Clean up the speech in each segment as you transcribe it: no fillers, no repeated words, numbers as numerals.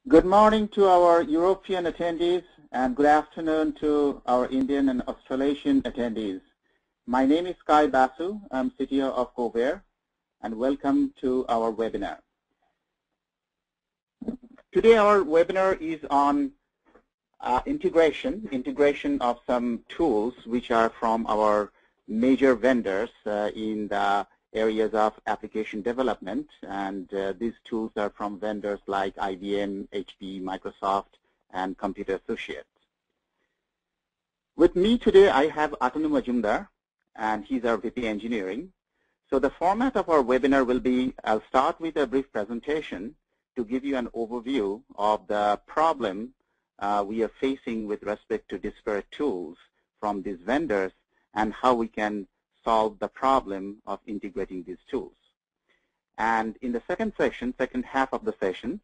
Good morning to our European attendees and good afternoon to our Indian and Australasian attendees. My name is Kai Basu. I'm CTO of Kovair, and welcome to our webinar. Today our webinar is on integration of some tools which are from our major vendors in the areas of application development, and these tools are from vendors like IBM, HP, Microsoft, and Computer Associates. With me today I have Atanu Majumdar, and he's our VP Engineering. So the format of our webinar will be, I'll start with a brief presentation to give you an overview of the problem we are facing with respect to disparate tools from these vendors and how we can solve the problem of integrating these tools. And in the second half of the session,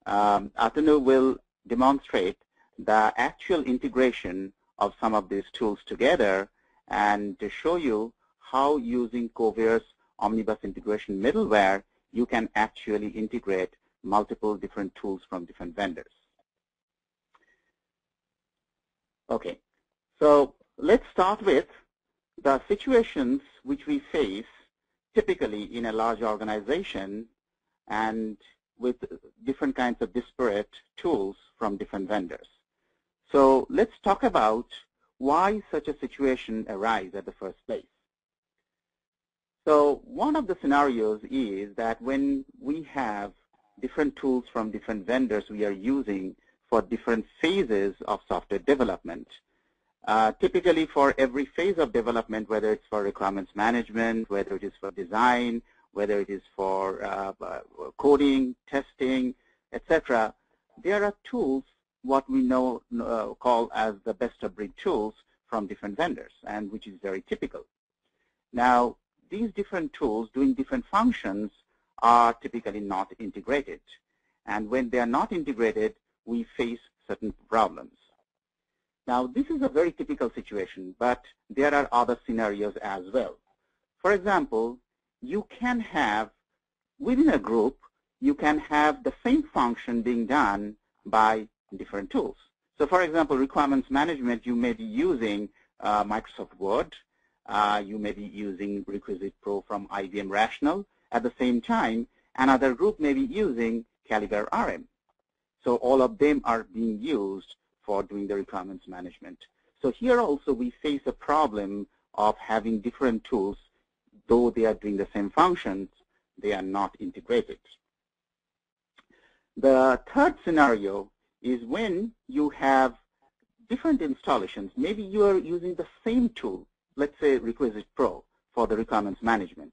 Atanu will demonstrate the actual integration of some of these tools together and to show you how using Kovair's Omnibus Integration middleware you can actually integrate multiple different tools from different vendors. Okay, so let's start with the situations which we face typically in a large organization and with different kinds of disparate tools from different vendors. So let's talk about why such a situation arises at the first place. So one of the scenarios is that when we have different tools from different vendors we are using for different phases of software development. Typically for every phase of development, whether it's for requirements management, whether it is for design, whether it is for coding, testing, etc., there are tools, what we call as the best of breed tools from different vendors, and which is very typical. Now, these different tools doing different functions are typically not integrated. And when they are not integrated, we face certain problems. Now, this is a very typical situation, but there are other scenarios as well. For example, you can have, within a group, you can have the same function being done by different tools. So for example, requirements management, you may be using Microsoft Word, you may be using Requisite Pro from IBM Rational. At the same time, another group may be using Kovair RM. So all of them are being used for doing the requirements management. So here also we face a problem of having different tools, though they are doing the same functions, they are not integrated. The third scenario is when you have different installations. Maybe you are using the same tool, let's say Requisite Pro for the requirements management,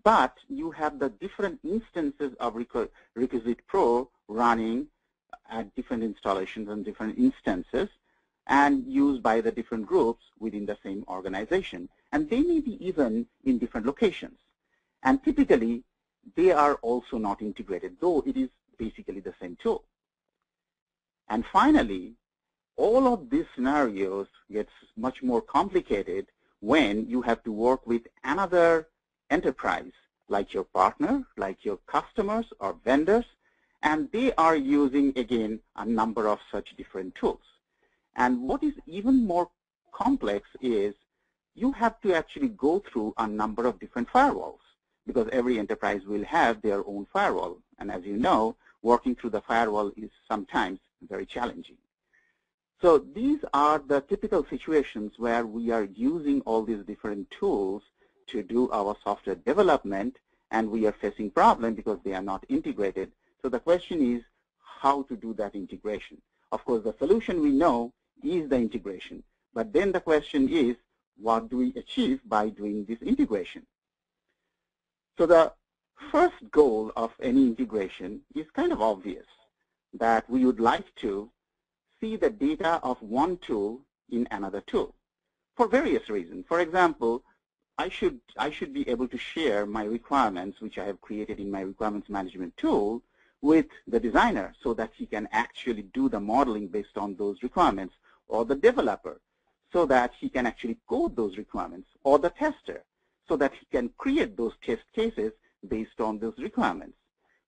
but you have the different instances of Requisite Pro running at different installations and different instances and used by the different groups within the same organization. And they may be even in different locations. And typically, they are also not integrated, though it is basically the same tool. And finally, all of these scenarios gets much more complicated when you have to work with another enterprise, like your partner, like your customers or vendors, and they are using, again, a number of such different tools. And what is even more complex is you have to actually go through a number of different firewalls, because every enterprise will have their own firewall. And as you know, working through the firewall is sometimes very challenging. So these are the typical situations where we are using all these different tools to do our software development, and we are facing problems because they are not integrated. So the question is how to do that integration. Of course, the solution we know is the integration. But then the question is, what do we achieve by doing this integration? So the first goal of any integration is kind of obvious, that we would like to see the data of one tool in another tool for various reasons. For example, I should be able to share my requirements, which I have created in my requirements management tool, with the designer so that he can actually do the modeling based on those requirements, or the developer so that he can actually code those requirements, or the tester so that he can create those test cases based on those requirements.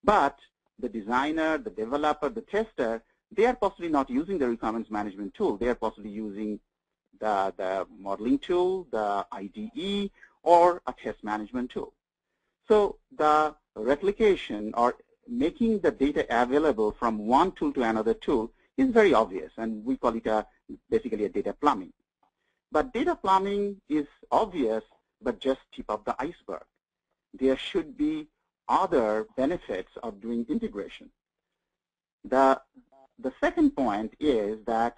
But the designer, the developer, the tester, they are possibly not using the requirements management tool. They are possibly using the modeling tool, the IDE, or a test management tool. So the replication or making the data available from one tool to another tool is very obvious, and we call it basically a data plumbing. But data plumbing is obvious, but just tip of the iceberg. There should be other benefits of doing integration. The second point is that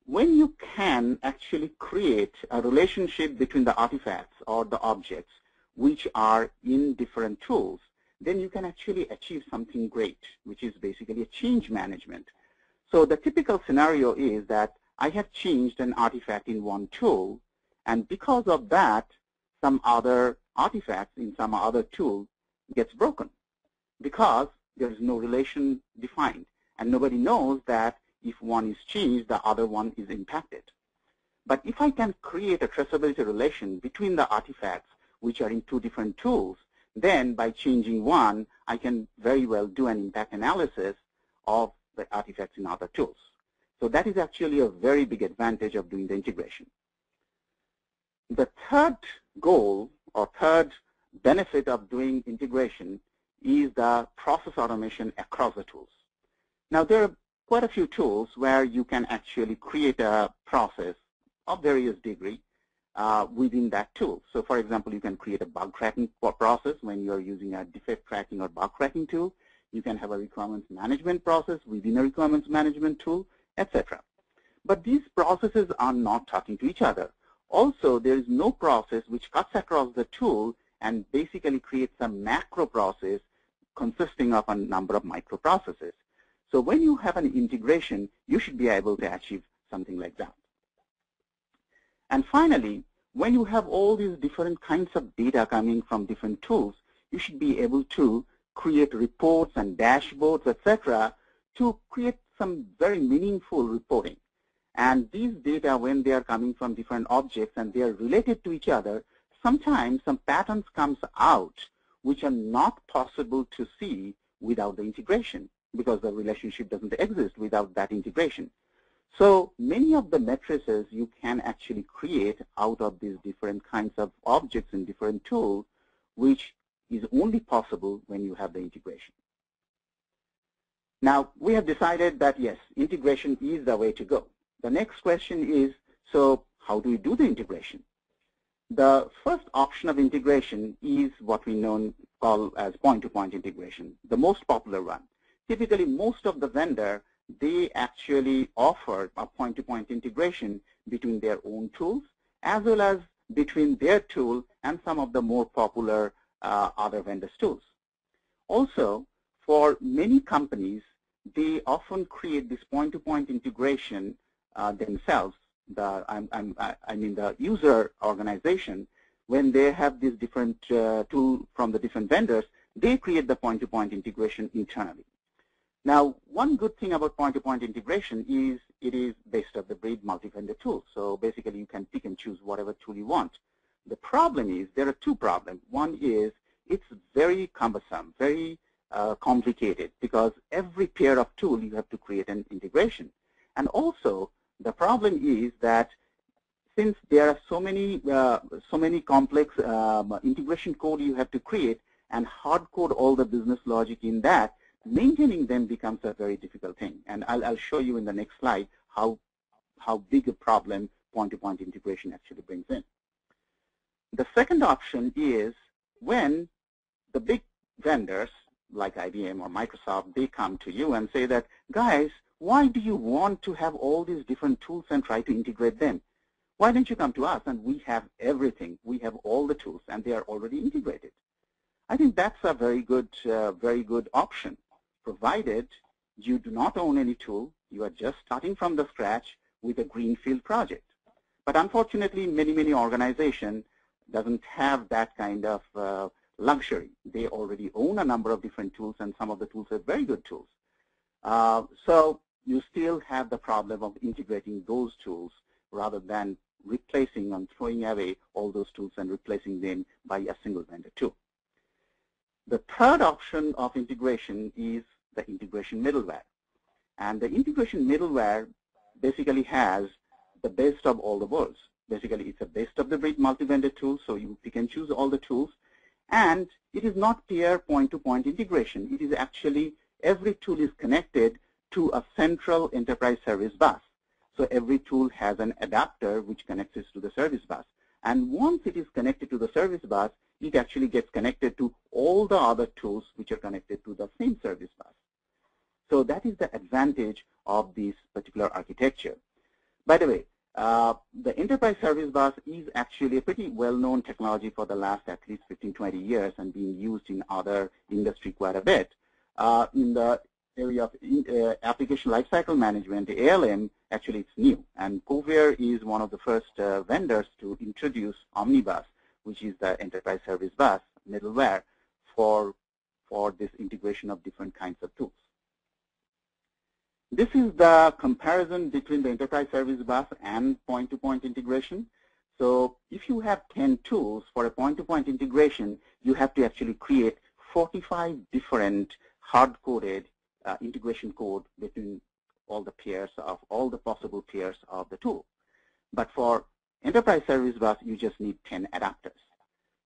when you can actually create a relationship between the artifacts or the objects which are in different tools, then you can actually achieve something great, which is basically a change management. So the typical scenario is that I have changed an artifact in one tool, and because of that, some other artifacts in some other tool gets broken because there is no relation defined, and nobody knows that if one is changed, the other one is impacted. But if I can create a traceability relation between the artifacts which are in two different tools, then by changing one, I can very well do an impact analysis of the artifacts in other tools. So that is actually a very big advantage of doing the integration. The third goal or third benefit of doing integration is the process automation across the tools. Now, there are quite a few tools where you can actually create a process of various degree within that tool. So, for example, you can create a bug tracking process when you're using a defect tracking or bug tracking tool. You can have a requirements management process within a requirements management tool, etc. But these processes are not talking to each other. Also, there is no process which cuts across the tool and basically creates a macro process consisting of a number of microprocesses. So when you have an integration, you should be able to achieve something like that. And finally, when you have all these different kinds of data coming from different tools, you should be able to create reports and dashboards, etc., to create some very meaningful reporting. And these data, when they are coming from different objects and they are related to each other, sometimes some patterns comes out which are not possible to see without the integration, because the relationship doesn't exist without that integration. So many of the matrices you can actually create out of these different kinds of objects in different tools, which is only possible when you have the integration. Now, we have decided that, yes, integration is the way to go. The next question is, so how do we do the integration? The first option of integration is what we call as point-to-point integration, the most popular one. Typically, most of the vendor, they actually offer a point-to-point integration between their own tools as well as between their tool and some of the more popular other vendors' tools. Also, for many companies, they often create this point-to-point integration themselves. I mean the user organization, when they have these different tools from the different vendors, they create the point-to-point integration internally. Now, one good thing about point-to-point integration is it is best of the breed multi-vendor tool. So basically, you can pick and choose whatever tool you want. The problem is there are two problems. One is it's very cumbersome, very complicated, because every pair of tools you have to create an integration. And also, the problem is that since there are so many complex integration code you have to create and hard code all the business logic in that, maintaining them becomes a very difficult thing. And I'll show you in the next slide how big a problem point-to-point integration actually brings in. The second option is when the big vendors like IBM or Microsoft, they come to you and say that, guys, why do you want to have all these different tools and try to integrate them? Why don't you come to us and we have everything. We have all the tools and they are already integrated. I think that's a very good option, provided you do not own any tool. You are just starting from the scratch with a greenfield project. But unfortunately, many organizations doesn't have that kind of luxury. They already own a number of different tools, and some of the tools are very good tools. So you still have the problem of integrating those tools rather than replacing and throwing away all those tools and replacing them by a single vendor tool. The third option of integration is the integration middleware. And the integration middleware basically has the best of all the worlds. Basically, it's a best-of-the-breed multi-vendor tool, so you pick and choose all the tools. And it is not pure point-to-point integration. It is actually every tool is connected to a central enterprise service bus. So every tool has an adapter which connects it to the service bus. And once it is connected to the service bus, it actually gets connected to all the other tools which are connected to the same service bus. So that is the advantage of this particular architecture. By the way, the enterprise service bus is actually a pretty well-known technology for the last at least 15-20 years and being used in other industry quite a bit. In the area of application lifecycle management, ALM, actually it's new. And Kovair is one of the first vendors to introduce Omnibus, which is the enterprise service bus middleware for this integration of different kinds of tools. This is the comparison between the enterprise service bus and point-to-point integration. So if you have 10 tools for a point-to-point integration, you have to actually create 45 different hard-coded integration code between all the pairs of all the possible pairs of the tool. But for enterprise service bus, you just need 10 adapters.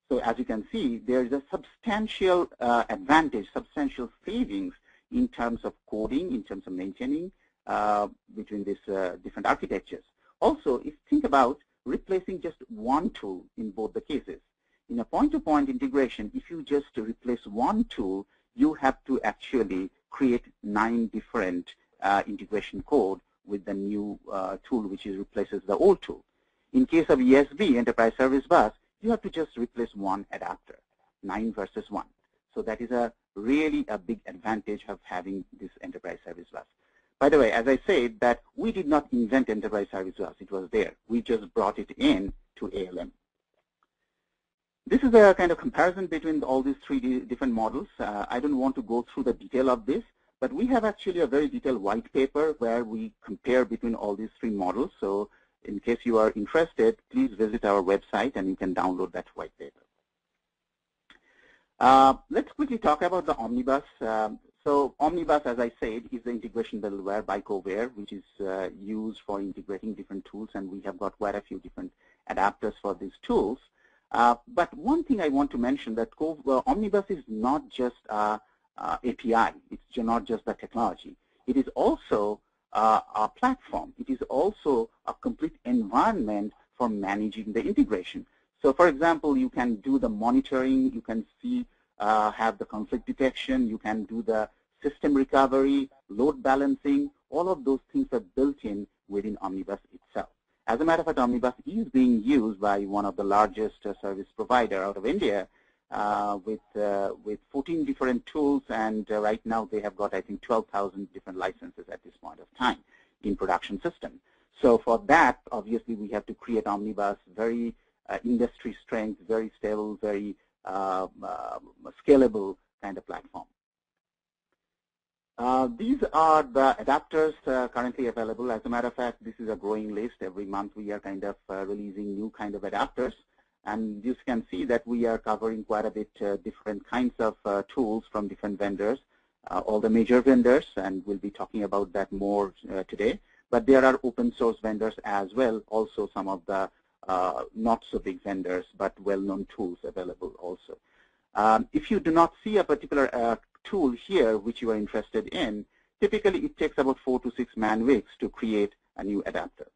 So as you can see, there is a substantial advantage, substantial savings in terms of coding, in terms of maintaining between these different architectures. Also, if you think about replacing just one tool in both the cases. In a point-to-point integration, if you just replace one tool, you have to actually create 9 different integration code with the new tool which replaces the old tool. In case of ESB, Enterprise Service Bus, you have to just replace one adapter, 9 versus 1. So that is really a big advantage of having this enterprise service bus. By the way, as I said, that we did not invent enterprise service bus. It was there. We just brought it in to ALM. This is a kind of comparison between all these 3 different models. I don't want to go through the detail of this, but we have actually a very detailed white paper where we compare between all these 3 models. So in case you are interested, please visit our website and you can download that white paper. Let's quickly talk about the Omnibus. So Omnibus, as I said, is the integration middleware by Kovair, which is used for integrating different tools, and we have got quite a few different adapters for these tools. But one thing I want to mention that Omnibus is not just API. It's not just the technology. It is also a platform. It is also a complete environment for managing the integration. So for example, you can do the monitoring, you can see, have the conflict detection, you can do the system recovery, load balancing, all of those things are built in within Omnibus itself. As a matter of fact, Omnibus is being used by one of the largest service provider out of India with 14 different tools, and right now they have got, I think, 12,000 different licenses at this point of time in production system. So for that, obviously, we have to create Omnibus, very industry strength, very stable, very scalable kind of platform. These are the adapters currently available. As a matter of fact, this is a growing list. Every month we are kind of releasing new kind of adapters. And you can see that we are covering quite a bit different kinds of tools from different vendors, all the major vendors, and we'll be talking about that more today. But there are open source vendors as well, also some of the not so big vendors, but well-known tools available also. If you do not see a particular tool here which you are interested in, typically it takes about 4 to 6 man weeks to create a new adapter.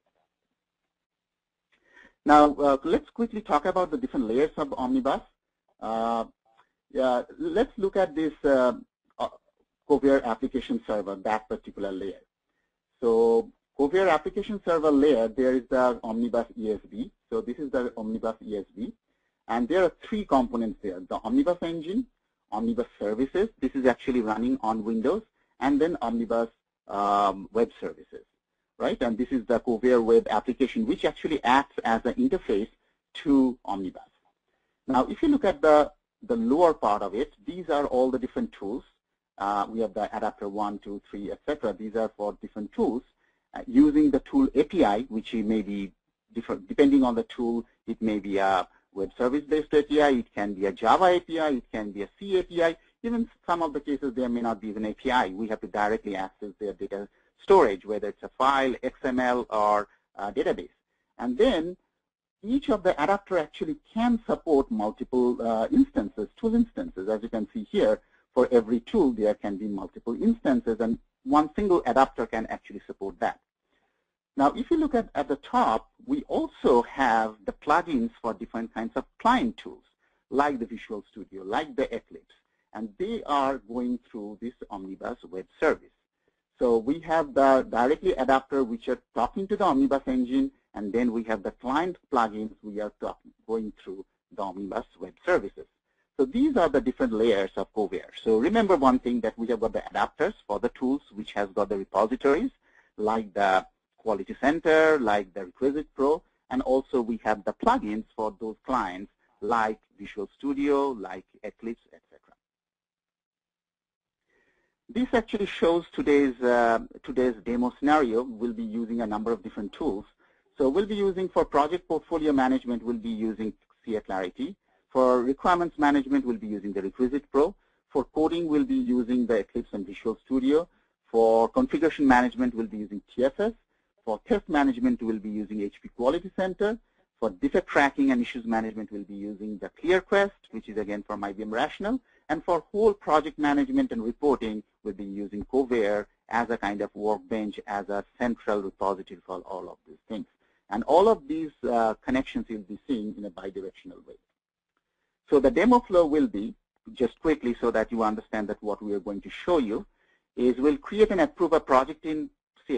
Now, let's quickly talk about the different layers of Omnibus. Let's look at this Kovair application server, that particular layer. So Kovair application server layer, there is the Omnibus ESB. So this is the Omnibus ESB. And there are 3 components there, the Omnibus engine, Omnibus services, this is actually running on Windows, and then Omnibus web services, right? And this is the Kovair web application, which actually acts as an interface to Omnibus. Now, if you look at the lower part of it, these are all the different tools. We have the adapter 1, 2, 3, etc. These are for different tools. Using the tool API, which may be different, depending on the tool, it may be a web service-based API, it can be a Java API, it can be a C API. Even some of the cases, there may not be an API. We have to directly access their data storage, whether it's a file, XML, or a database. And then each of the adapter actually can support multiple instances, tool instances. As you can see here, for every tool, there can be multiple instances, and one single adapter can actually support that. Now, if you look at the top, we also have the plugins for different kinds of client tools, like the Visual Studio, like the Eclipse, and they are going through this Omnibus web service. So we have the directly adapter, which are talking to the Omnibus engine, and then we have the client plugins, we are going through the Omnibus web services. So these are the different layers of Kovair. So remember one thing, that we have got the adapters for the tools, which has got the repositories, like the Quality Center, like the Requisite Pro, and also we have the plugins for those clients, like Visual Studio, like Eclipse, etc. This actually shows today's demo scenario. We'll be using a number of different tools. So we'll be using, for project portfolio management, we'll be using Clarity. For requirements management, we'll be using the Requisite Pro. For coding, we'll be using the Eclipse and Visual Studio. For configuration management, we'll be using TFS. For test management, we'll be using HP Quality Center. For defect tracking and issues management, we'll be using the Clearcase, which is again from IBM Rational. And for whole project management and reporting, we'll be using Kovair as a kind of workbench, as a central repository for all of these things. And all of these connections you'll be seeing in a bidirectional way. So the demo flow will be, just quickly so that you understand that what we are going to show you, is we'll create and approve a project in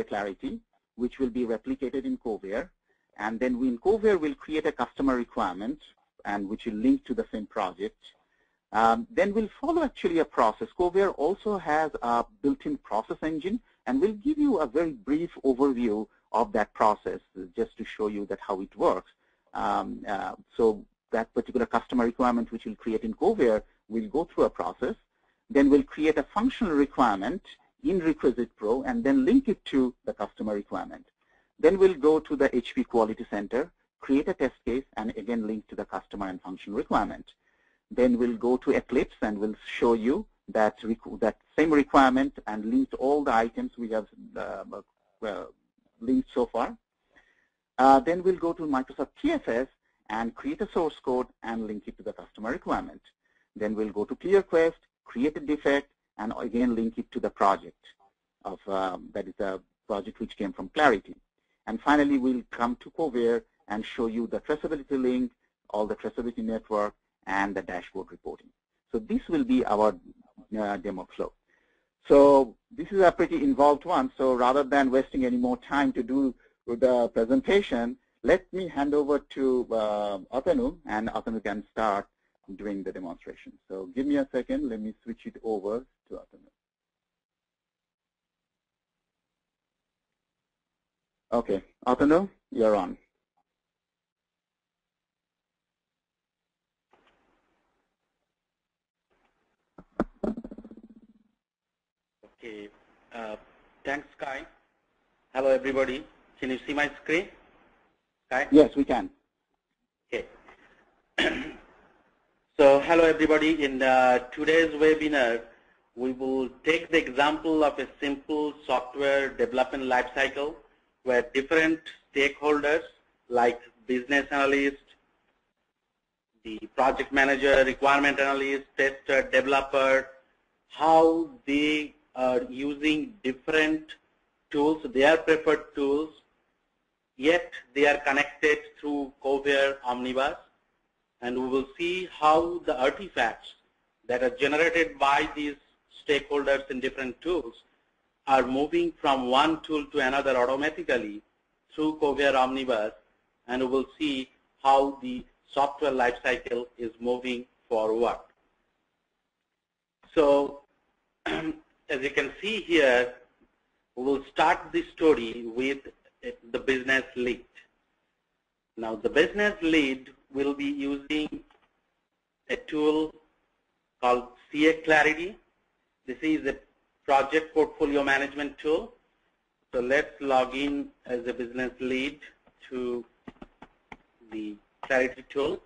Clarity, which will be replicated in Kovair. And then in Kovair, we'll create a customer requirement, and which will link to the same project. Then we'll follow actually a process. Kovair also has a built-in process engine, and we'll give you a very brief overview of that process, just to show you that how it works. So that particular customer requirement which we'll create in Kovair will go through a process. Then we'll create a functional requirement in Requisite Pro and then link it to the customer requirement. Then we'll go to the HP Quality Center, create a test case, and again link to the customer and functional requirement. Then we'll go to Eclipse and we'll show you that same requirement and link to all the items we have linked so far. Then we'll go to Microsoft TFS and create a source code and link it to the customer requirement. Then we'll go to Clearcase, create a defect, and again link it to the project of that is a project which came from Clarity. And finally, we'll come to Kovair and show you the traceability link, all the traceability network, and the dashboard reporting. So this will be our demo flow. So this is a pretty involved one. So rather than wasting any more time to do the presentation, let me hand over to Atanu, and Atanu can start doing the demonstration. So give me a second. Let me switch it over to Atanu. Okay, Atanu, you're on. Okay, thanks, Kai. Hello, everybody. Can you see my screen? Kai? Yes, we can. Okay. So, hello, everybody. In today's webinar, we will take the example of a simple software development lifecycle where different stakeholders like business analyst, the project manager, requirement analyst, tester, developer, how they are using different tools, their preferred tools, yet they are connected through Kovair Omnibus. And we will see how the artifacts that are generated by these stakeholders in different tools are moving from one tool to another automatically through Kovair Omnibus, and we will see how the software lifecycle is moving forward. So, as you can see here, we will start the story with the business lead. Now, the business lead will be using a tool called Clarity. This is a project portfolio management tool. So let's log in as a business lead to the Clarity tool.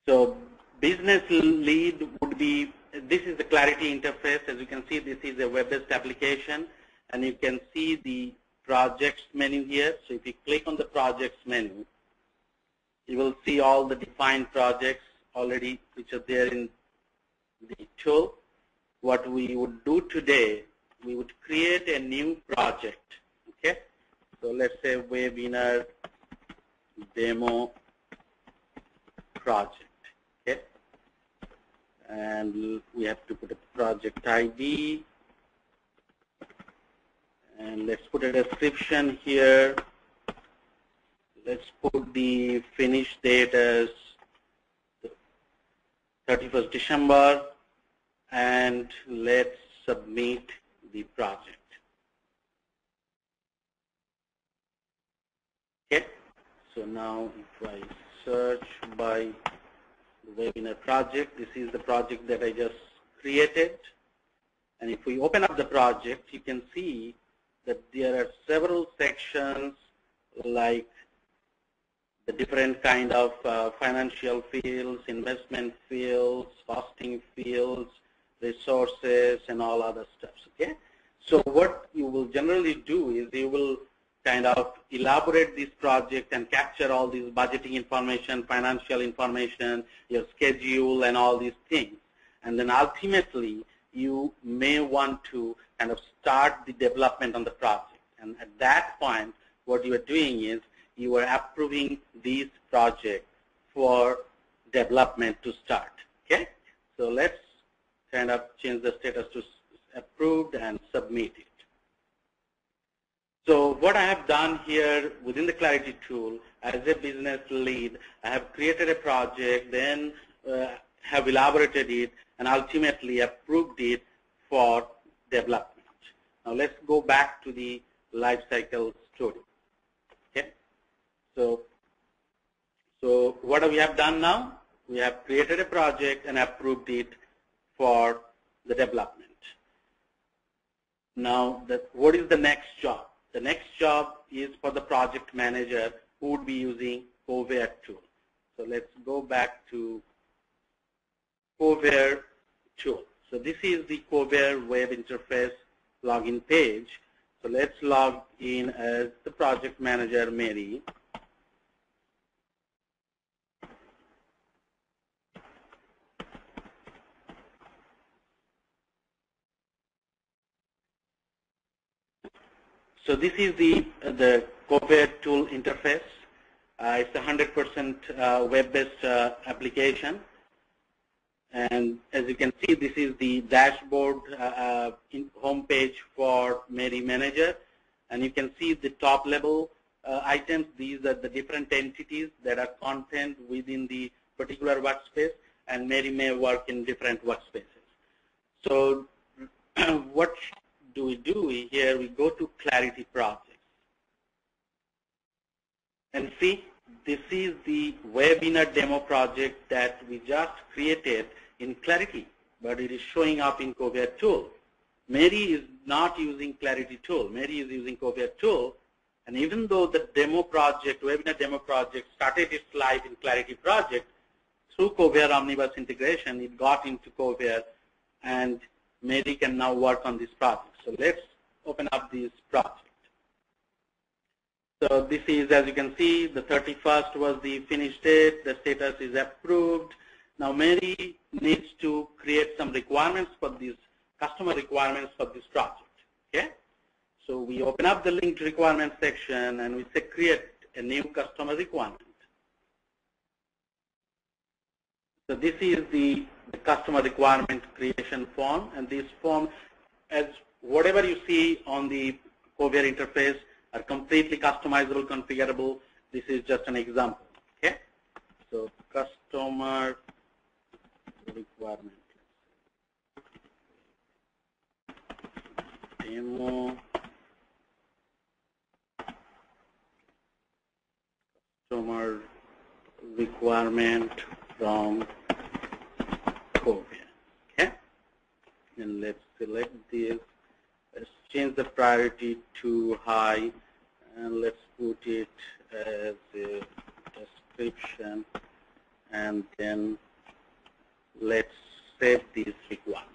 So business lead would be, this is the Clarity interface. As you can see, this is a web-based application, and you can see the projects menu here. So if you click on the projects menu, you will see all the defined projects already which are there in the tool. What we would do today, we would create a new project. Okay, so let's say webinar demo project. Okay, and we have to put a project ID, and let's put a description here. Let's put the finish date as 31st December, and let's submit the project. Okay, so now if I search by the webinar project, this is the project that I just created. And if we open up the project, you can see that there are several sections like the different kind of financial fields, investment fields, costing fields, resources, and all other steps. Okay, so what you will generally do is you will kind of elaborate this project and capture all these budgeting information, financial information, your schedule, and all these things. And then ultimately, you may want to kind of start the development on the project. And at that point, what you are doing is you are approving these projects for development to start. Okay, so let's kind of change the status to approved and submit it. So what I have done here within the Clarity tool, as a business lead, I have created a project, then have elaborated it, and ultimately approved it for development. Now let's go back to the lifecycle story. Okay, so what we have done now, we have created a project and approved it for the development. Now, what is the next job? The next job is for the project manager who would be using Kovair tool. So let's go back to Kovair tool. So this is the Kovair web interface login page. So let's log in as the project manager, Mary. So this is the Kovair tool interface. It's a 100% web-based application. And as you can see, this is the dashboard home page for Mary Manager. And you can see the top level items. These are the different entities that are content within the particular workspace. And Mary may work in different workspaces. So what do? Here we go to Clarity projects. And see, this is the webinar demo project that we just created in Clarity, but it is showing up in Kovair tool. Mary is not using Clarity tool. Mary is using Kovair tool. And even though the demo project, webinar demo project, started its life in Clarity project, through Kovair Omnibus integration, it got into Kovair, and Mary can now work on this project. So let's open up this project. So this is, as you can see, the 31st was the finish date. The status is approved. Now Mary needs to create some requirements for this, customer requirements for this project. Okay? So we open up the linked requirements section and we say create a new customer requirement. So this is the customer requirement creation form, and this form, as whatever you see on the Kovair interface, are completely customizable, configurable. This is just an example. Okay, so customer requirement demo customer requirement from Kovair. Okay, and let's select this. Let's change the priority to high, and let's put it as a description and then let's save this requirement.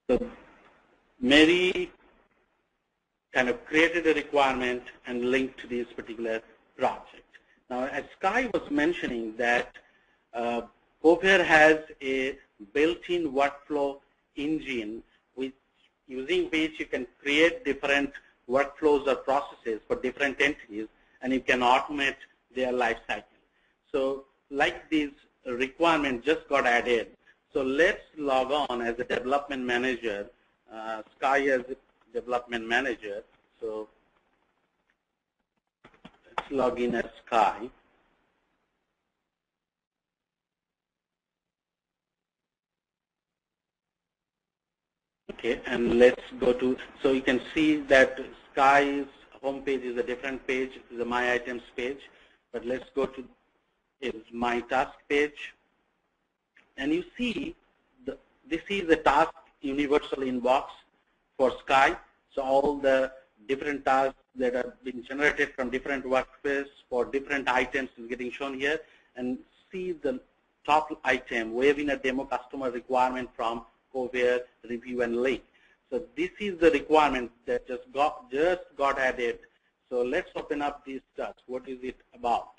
So Mary kind of created a requirement and linked to this particular project. Now, as Sky was mentioning that Kovair has a built-in workflow engine using which you can create different workflows or processes for different entities, and you can automate their life cycle. So like this requirement just got added. So let's log on as a development manager, Sky as a development manager. So let's log in as Sky. Okay, and let's go to, so you can see that Sky's homepage is a different page. It is a My Items page. But let's go to My Task page. And you see, this is the task universal inbox for Sky. So all the different tasks that have been generated from different workspaces for different items is getting shown here. And see the top item, webinar demo customer requirement from Kovair review and link. So this is the requirement that just got added. So let's open up this task. What is it about?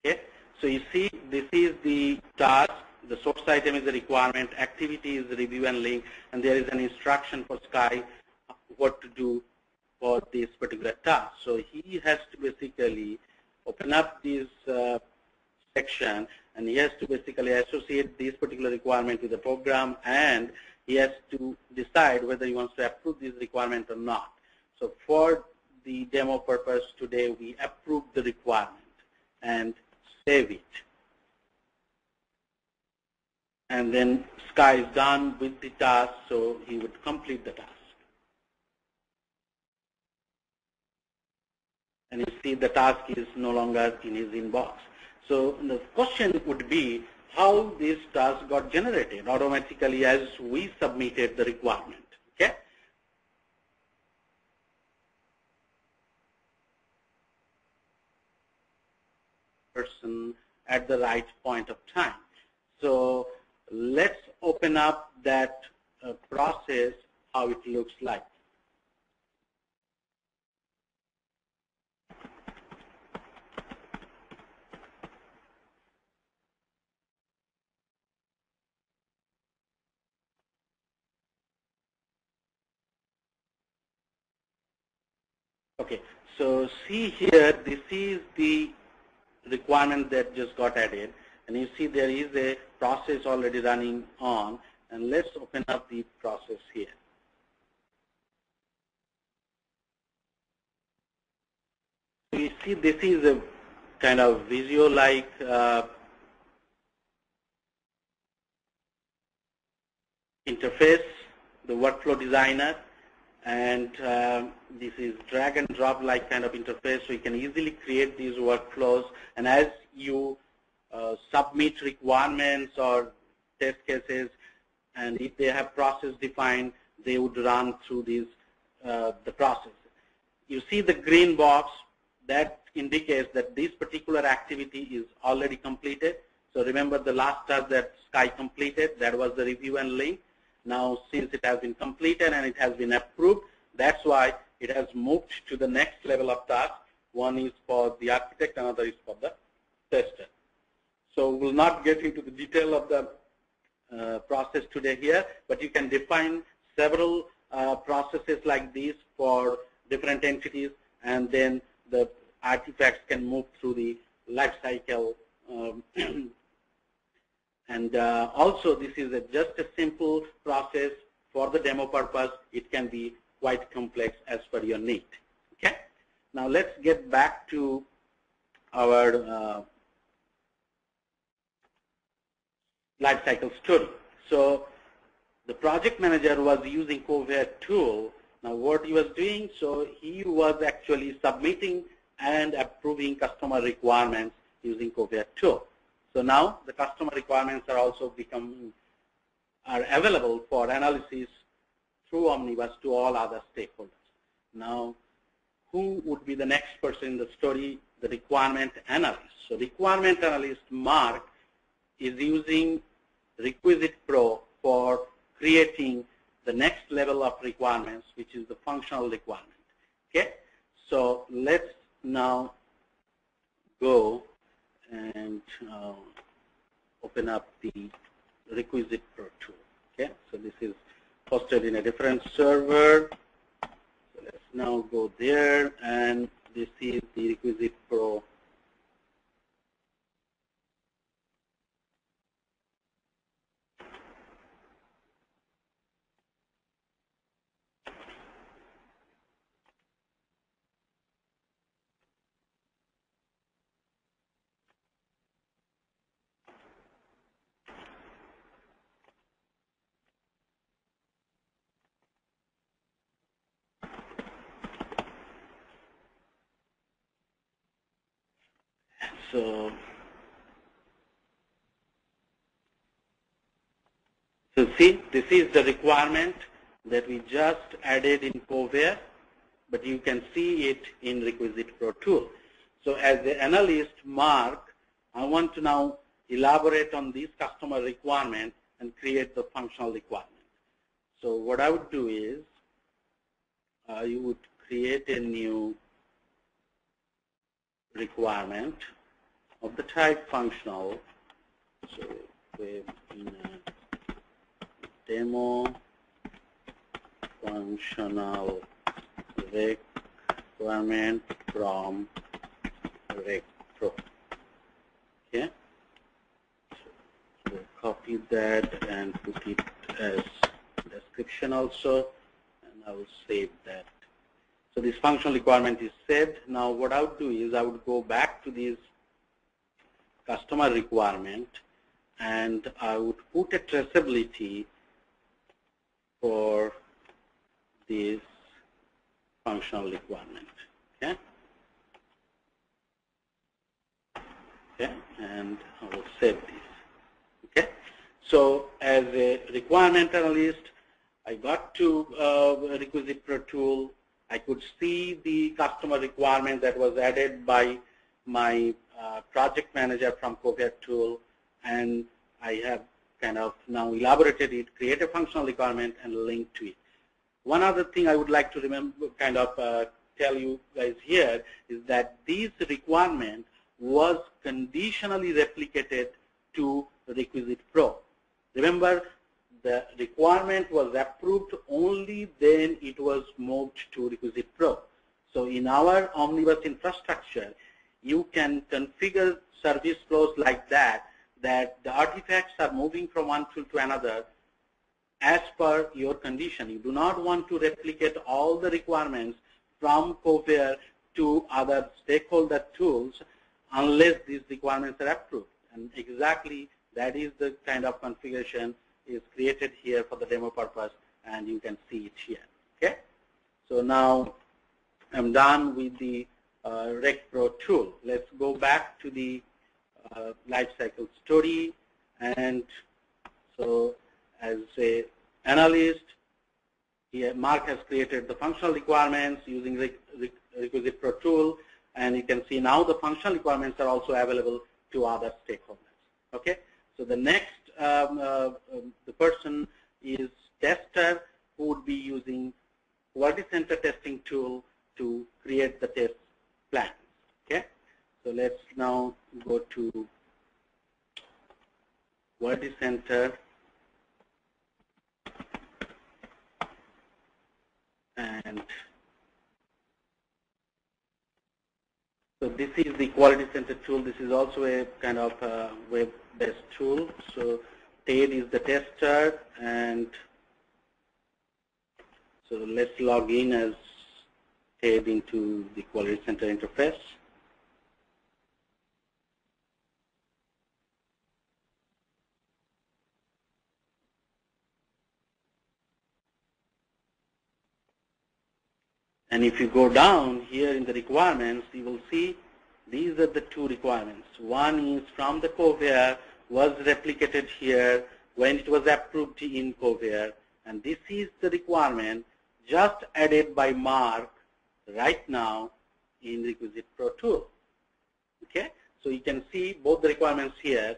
Okay, so you see this is the task, the source item is the requirement, activity is the review and link, and there is an instruction for Sky what to do for this particular task. So he has to basically open up this section, and he has to basically associate this particular requirement with the program, and he has to decide whether he wants to approve this requirement or not. So for the demo purpose today, we approve the requirement and save it. And then Sky is done with the task, so he would complete the task. And you see the task is no longer in his inbox. So the question would be how this task got generated automatically as we submitted the requirement. Okay? Person at the right point of time. So let's open up that process, how it looks like. Okay, so see here, this is the requirement that just got added, and you see there is a process already running on, and let's open up the process here. So you see this is a kind of Visio-like interface, the workflow designer, and this is drag and drop like kind of interface, so you can easily create these workflows, and as you submit requirements or test cases, and if they have process defined, they would run through these the process. You see the green box, that indicates that this particular activity is already completed. So remember the last task that Sky completed, that was the review and link. Now, since it has been completed and it has been approved, that's why it has moved to the next level of task. One is for the architect, another is for the tester. So we'll not get into the detail of the process today here, but you can define several processes like these for different entities, and then the artifacts can move through the life cycle. And also, this is just a simple process for the demo purpose. It can be quite complex as per your need. Okay. Now let's get back to our lifecycle story. So the project manager was using Kovair tool. Now what he was doing, so he was actually submitting and approving customer requirements using Kovair tool. So now the customer requirements are also available for analysis through Omnibus to all other stakeholders. Now, who would be the next person in the story? The requirement analyst. So requirement analyst Mark is using Requisite Pro for creating the next level of requirements, which is the functional requirement. Okay, so let's now go and open up the Requisite Pro tool. Okay, so this is hosted in a different server. So let's now go there, and this is the Requisite Pro. So see, this is the requirement that we just added in Kovair, but you can see it in Requisite Pro tool. So as the analyst, Mark, I want to now elaborate on this customer requirement and create the functional requirement. So what I would do is, you would create a new requirement of the type functional. So in a demo functional requirement from Rec Pro. Okay, so we'll copy that and put it as description also, and I will save that. So this functional requirement is saved. Now what I would do is I would go back to this customer requirement, and I would put a traceability for this functional requirement. Okay. Okay, and I will save this. Okay. So as a requirement analyst, I got to Requisite Pro tool. I could see the customer requirement that was added by my project manager from Kovair tool, and I have kind of now elaborated it, create a functional requirement, and link to it. One other thing I would like to remember, kind of tell you guys here, is that this requirement was conditionally replicated to Requisite Pro. Remember, the requirement was approved only then it was moved to Requisite Pro. So in our Omnibus infrastructure, you can configure service flows like that, that the artifacts are moving from one tool to another as per your condition. You do not want to replicate all the requirements from Kovair to other stakeholder tools unless these requirements are approved. And exactly that is the kind of configuration is created here for the demo purpose, and you can see it here. Okay. So now I'm done with the Rec Pro tool. Let's go back to the lifecycle story, and so as a analyst, here Mark has created the functional requirements using Requisite Pro tool, and you can see now the functional requirements are also available to other stakeholders. Okay, so the next the person is tester, who would be using Quality Center testing tool to create the test plans. Okay, so let's now go to Quality Center, and so this is the Quality Center tool. This is also a kind of web-based tool. So Ted is the tester, and so let's log in as Ted into the Quality Center interface. And if you go down here in the requirements, you will see these are the two requirements. One is from the Kovair, was replicated here when it was approved in Kovair, and this is the requirement just added by Mark right now in Requisite Pro tool. Okay, so you can see both the requirements here,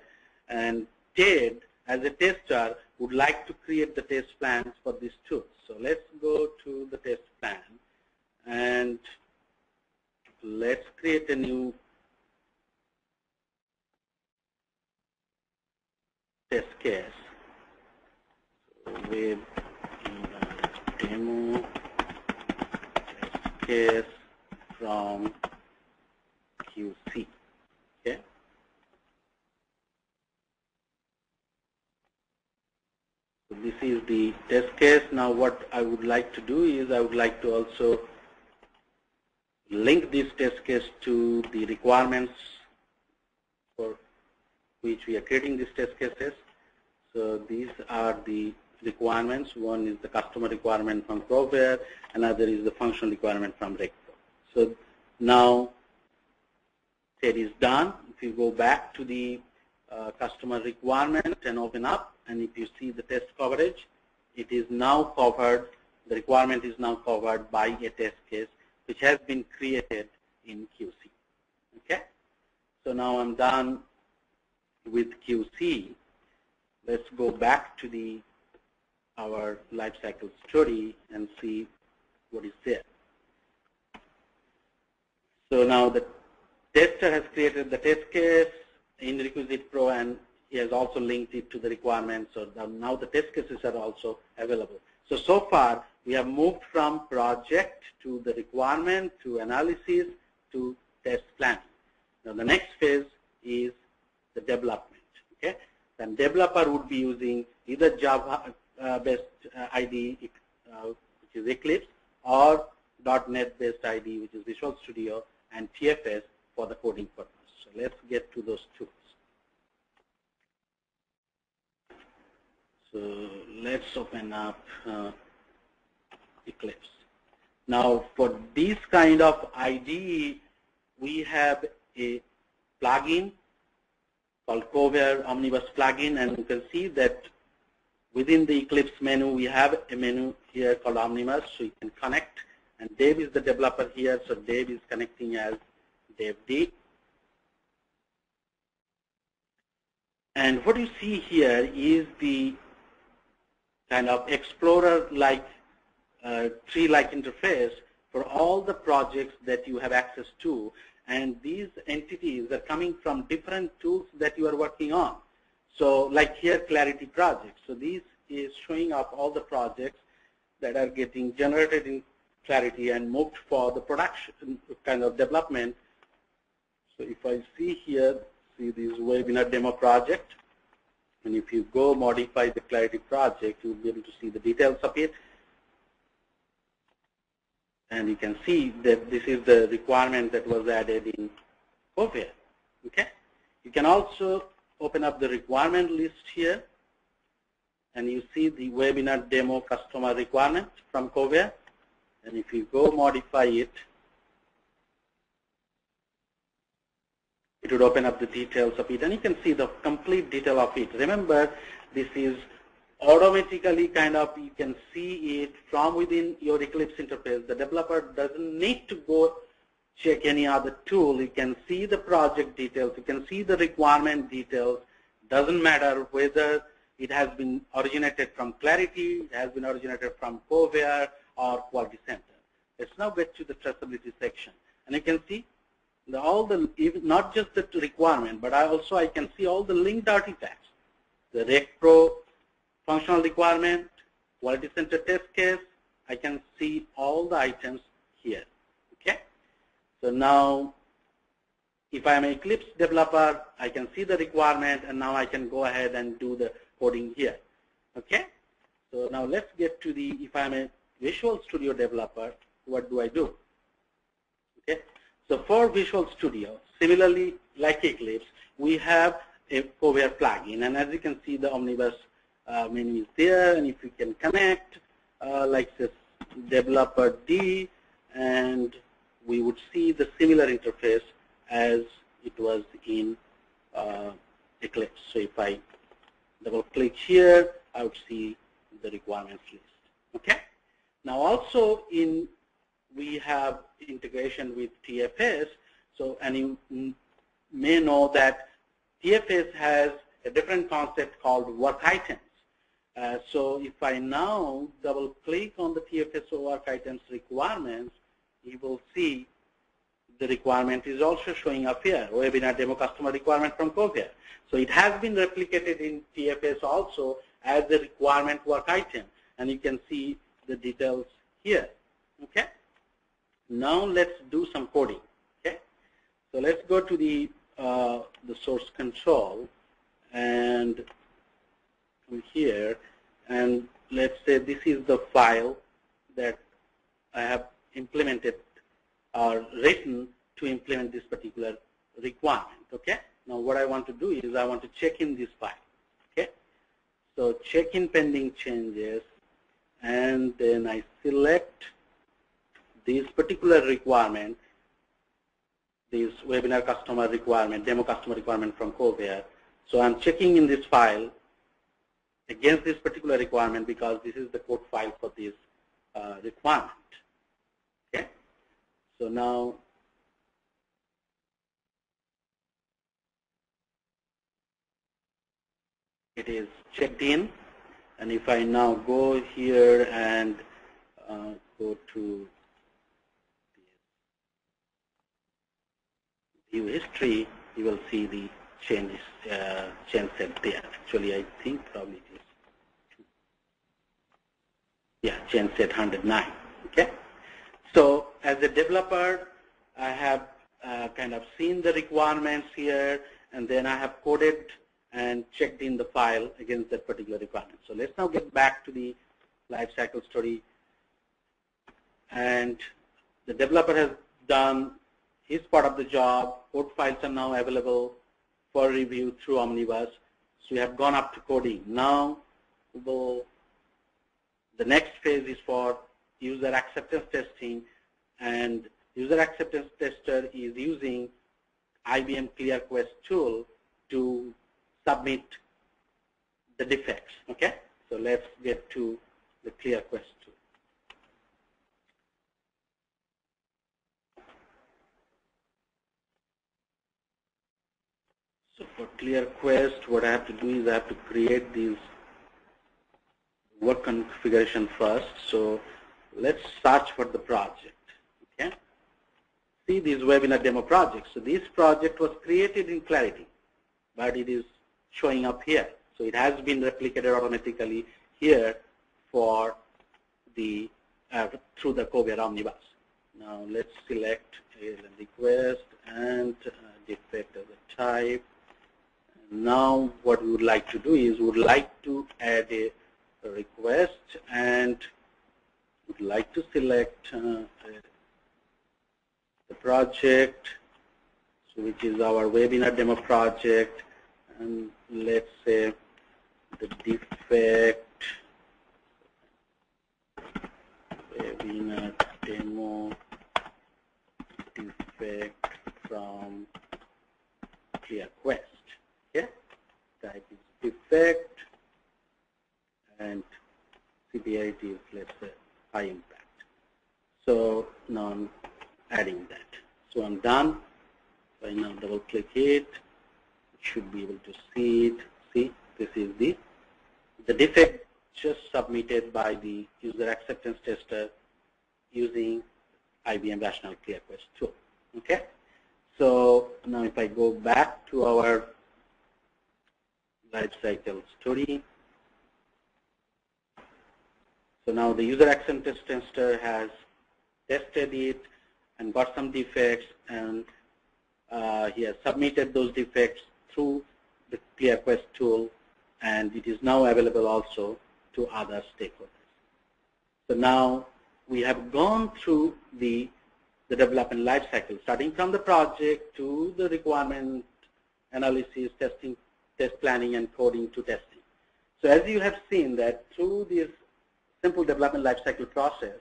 and Ted, as a tester, would like to create the test plans for this tool. So let's go to the test plan, and let's create a new test case. So with demo test case from QC. Okay. So this is the test case. Now what I would like to do is I would like to also link this test case to the requirements for which we are creating these test cases. So these are the requirements. One is the customer requirement from Kovair, another is the functional requirement from Requisite Pro. So now it is done. If you go back to the customer requirement and open up, and if you see the test coverage, it is now covered, the requirement is now covered by a test case which has been created in QC. Okay? So now I'm done with QC. Let's go back to our lifecycle study and see what is there. So now the tester has created the test case in Requisite Pro, and he has also linked it to the requirements. So now the test cases are also available. So far we have moved from project to the requirement to analysis to test planning. Now the next phase is the development. Okay, then developer would be using either Java-based IDE, which is Eclipse, or .NET-based IDE, which is Visual Studio and TFS for the coding purpose. So let's get to those tools. So let's open up Eclipse. Now for this kind of IDE, we have a plugin called Kovair Omnibus plugin, and you can see that within the Eclipse menu, we have a menu here called Omnibus, so you can connect. And Dave is the developer here, so Dave is connecting as Dave D. And what you see here is the kind of explorer-like, tree-like interface for all the projects that you have access to. And these entities are coming from different tools that you are working on. So like here, Clarity projects. So this is showing up all the projects that are getting generated in Clarity and moved for the production kind of development. So if I see here, see this webinar demo project, and if you go modify the Clarity project, you'll be able to see the details of it. And you can see that this is the requirement that was added in Kovair. Okay? You can also open up the requirement list here, and you see the webinar demo customer requirement from Kovair. And if you go modify it, it would open up the details of it, and you can see the complete detail of it. Remember, this is automatically kind of, you can see it from within your Eclipse interface. The developer doesn't need to go check any other tool. You can see the project details. You can see the requirement details. Doesn't matter whether it has been originated from Clarity, it has been originated from Kovair or Quality Center. Let's now get to the traceability section. And you can see not just the requirement, but I can see all the linked artifacts. The Rec Pro functional requirement, Quality Center test case, I can see all the items here. Okay? So now, if I'm an Eclipse developer, I can see the requirement, and now I can go ahead and do the coding here. Okay? So now let's get to if I'm a Visual Studio developer, what do I do? Okay? So for Visual Studio, similarly like Eclipse, we have a Kovair plugin, and as you can see, the Omnibus menu is there, and if you can connect, like this developer D, and we would see the similar interface as it was in Eclipse. So if I double click here, I would see the requirements list. Okay. Now also we have integration with TFS. So, and you may know that TFS has a different concept called work items. So if I now double click on the TFS work items requirements, you will see the requirement is also showing up here, webinar demo customer requirement from Kovair. So it has been replicated in TFS also as the requirement work item, and you can see the details here. Okay. Now let's do some coding. Okay. So let's go to the source control and come here, and let's say this is the file that I have implemented or written to implement this particular requirement. Okay. Now what I want to do is I want to check in this file. Okay. So check in pending changes, and then I select this particular requirement, this webinar customer requirement, demo customer requirement from Kovair. So I'm checking in this file against this particular requirement because this is the code file for this requirement. Okay. So now it is checked in, and if I now go here and go to view history, you will see the changes change set there. Actually, I think probably it is, change set 109. Okay. So as a developer, I have kind of seen the requirements here, and then I have coded and checked in the file against that particular requirement. So let's now get back to the lifecycle story. And the developer has done his part of the job. Code files are now available for review through Omnibus. So we have gone up to coding. Now the next phase is for user acceptance testing, and user acceptance tester is using IBM Clearcase tool to submit the defects. Okay, so let's get to the Clearcase tool. So for Clearcase, what I have to do is I have to create these work configuration first. So let's search for the project. Okay, see these webinar demo projects. So this project was created in Clarity, but it is showing up here. So it has been replicated automatically here for the through the Kovair Omnibus. Now let's select a request and defect as a type. And now what we would like to do is we would like to add a request, and would like to select the project, so which is our webinar demo project, and let's say the defect webinar demo defect from Clearcase. Okay, type is defect, and severity is, let's say, high impact. So now I'm adding that. So I'm done. So I now double click it. Should be able to see it. See, this is the defect just submitted by the user acceptance tester using IBM Rational Clearcase tool. Okay. So now if I go back to our lifecycle story, so now the user acceptance tester has tested it and got some defects, and he has submitted those defects through the Clearcase tool, and it is now available also to other stakeholders. So now we have gone through the development lifecycle, starting from the project to the requirement analysis, testing, test planning, and coding to testing. So as you have seen that through this simple development lifecycle process,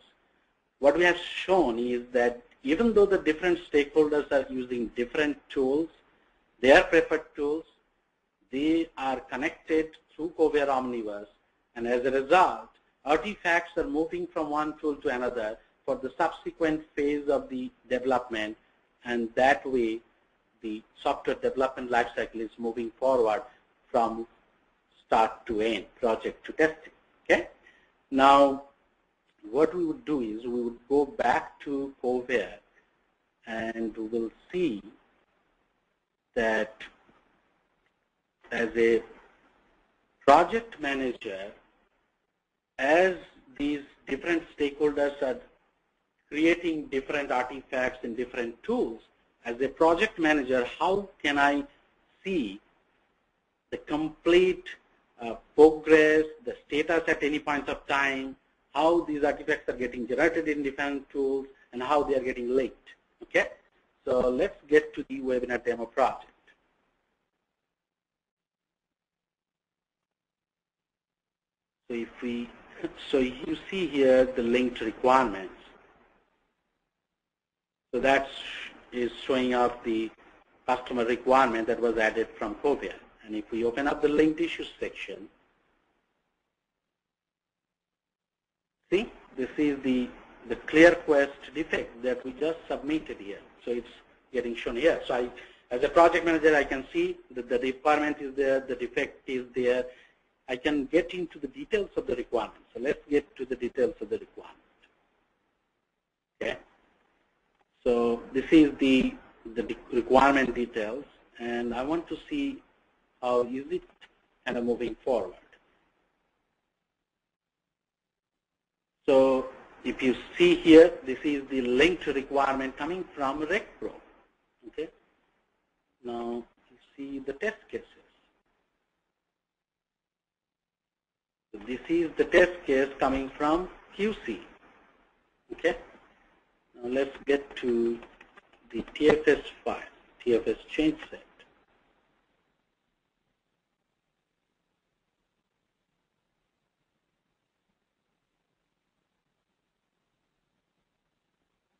what we have shown is that even though the different stakeholders are using different tools, their preferred tools, they are connected through Kovair Omnibus, and as a result, artifacts are moving from one tool to another for the subsequent phase of the development, and that way the software development lifecycle is moving forward from start to end, project to testing. Okay. Now, what we would do is we would go back to Kovair, and we will see that as a project manager, as these different stakeholders are creating different artifacts in different tools, as a project manager, how can I see the complete progress, the status at any point of time, how these artifacts are getting generated in different tools, and how they are getting linked. Okay? So let's get to the webinar demo project. So you see here the linked requirements. So that is showing up the customer requirement that was added from Kovair. And if we open up the linked issues section, see, this is the Clearcase defect that we just submitted here. So it's getting shown here. So as a project manager, I can see that the requirement is there, the defect is there. I can get into the details of the requirement. So let's get to the details of the requirement. Okay. So this is the requirement details, and I want to see how is it kind of moving forward. So if you see here, this is the linked requirement coming from Requisite Pro. Okay. Now you see the test cases. So this is the test case coming from QC. Okay. Now let's get to the TFS file, TFS change set.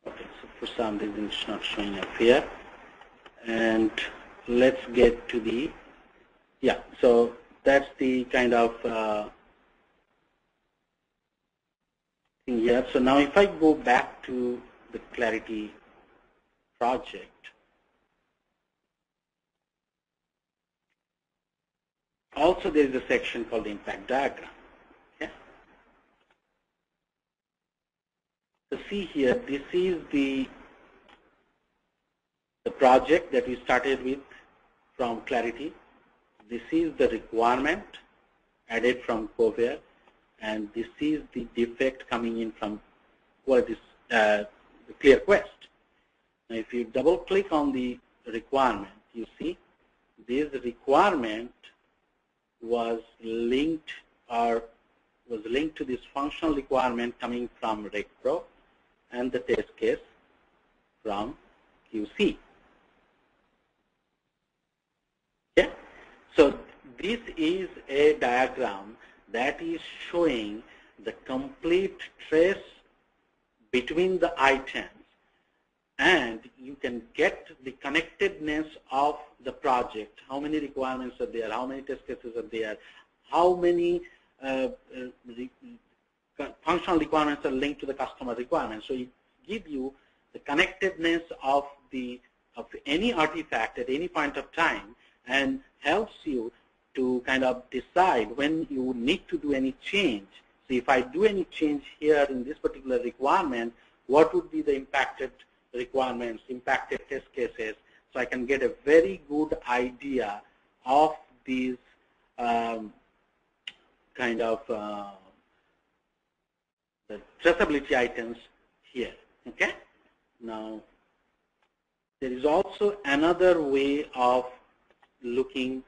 Okay, so for some reason it's not showing up here. And let's get to the, yeah, so that's the kind of thing here. So now if I go back to the Clarity project, also there is a section called impact diagram. Okay. So see here, this is the project that we started with from Clarity. This is the requirement added from Kovair, and this is the defect coming in from what is the Clearcase. Now, if you double click on the requirement, you see this requirement was linked to this functional requirement coming from Requisite Pro and the test case from QC. Okay? So this is a diagram that is showing the complete trace between the items, and you can get the connectedness of the project, how many requirements are there, how many test cases are there, how many functional requirements are linked to the customer requirements. So it gives you the connectedness of any artifact at any point of time, and helps you to kind of decide when you need to do any change. So if I do any change here in this particular requirement, what would be the impacted requirements, impacted test cases, so I can get a very good idea of these kind of the traceability items here. Okay. Now, there is also another way of looking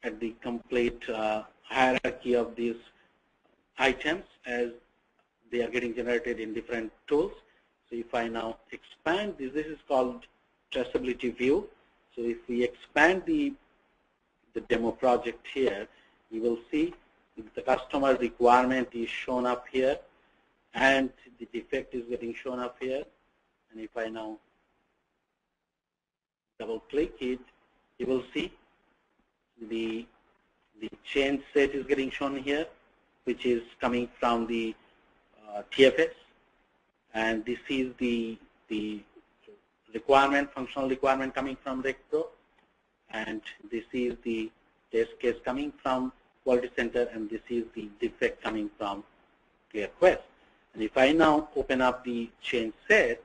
at the complete hierarchy of these items as they are getting generated in different tools. So if I now expand this, this is called traceability view. So if we expand the demo project here, you will see the customer requirement is shown up here, and the defect is getting shown up here. And if I now double click it, you will see the change set is getting shown here, which is coming from the TFS, and this is the requirement, functional requirement coming from RecPro, and this is the test case coming from Quality Center, and this is the defect coming from Clearcase. And if I now open up the change set,